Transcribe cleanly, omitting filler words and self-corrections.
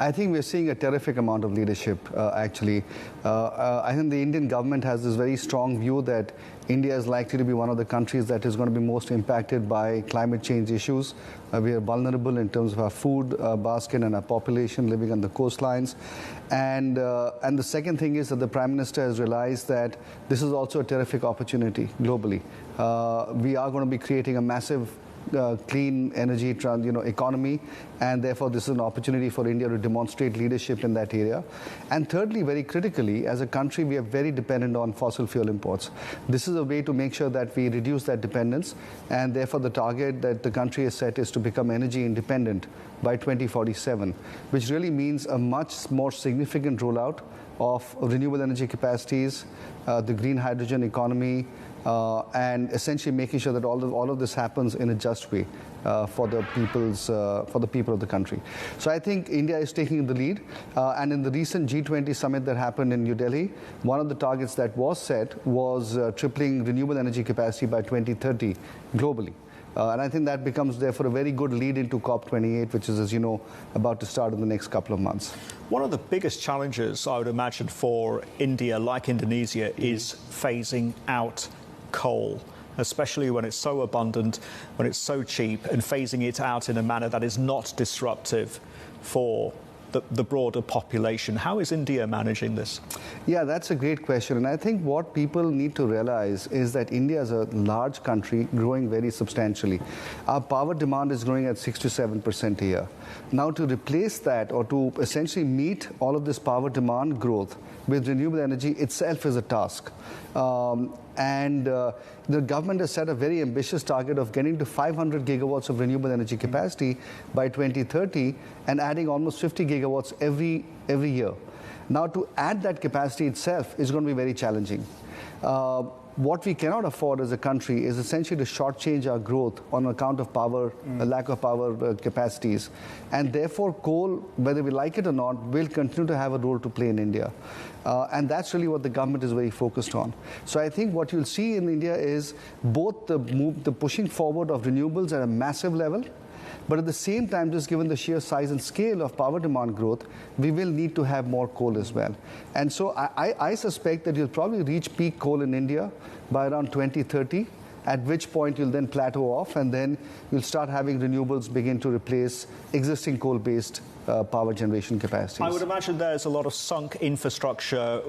I think we're seeing a terrific amount of leadership, actually. I think the Indian government has this very strong view that India is likely to be one of the countries that is going to be most impacted by climate change issues. We are vulnerable in terms of our food basket and our population living on the coastlines. And the second thing is that the Prime Minister has realized that this is also a terrific opportunity globally. We are going to be creating a massive clean energy economy, and therefore this is an opportunity for India to demonstrate leadership in that area. And thirdly, very critically, as a country, we are very dependent on fossil fuel imports. This is a way to make sure that we reduce that dependence, and therefore the target that the country has set is to become energy independent by 2047, which really means a much more significant rollout of renewable energy capacities, the green hydrogen economy, and essentially making sure that all of this happens in a just way for the people of the country. So I think India is taking the lead, and in the recent G20 summit that happened in New Delhi, one of the targets that was set was tripling renewable energy capacity by 2030 globally. And I think that becomes, therefore, a very good lead into COP28, which is, as you know, about to start in the next couple of months. One of the biggest challenges, I would imagine, for India, like Indonesia, is phasing out coal, especially when it's so abundant, when it's so cheap, and phasing it out in a manner that is not disruptive for the broader population. How is India managing this? Yeah, that's a great question. And I think what people need to realize is that India is a large country growing very substantially. Our power demand is growing at 6 to 7% a year. Now, to replace that, or to essentially meet all of this power demand growth with renewable energy itself is a task. The government has set a very ambitious target of getting to 500 gigawatts of renewable energy capacity by 2030 and adding almost 50 gigawatts every year. Now, to add that capacity itself is going to be very challenging. What we cannot afford as a country is essentially to shortchange our growth on account of power, lack of power capacities. And therefore, coal, whether we like it or not, will continue to have a role to play in India. And that's really what the government is very focused on. So I think what you'll see in India is both the pushing forward of renewables at a massive level, but at the same time, just given the sheer size and scale of power demand growth, we will need to have more coal as well. And so I suspect that you'll probably reach peak coal in India by around 2030, at which point you'll then plateau off, and then you'll start having renewables begin to replace existing coal-based power generation capacities. I would imagine there's a lot of sunk infrastructure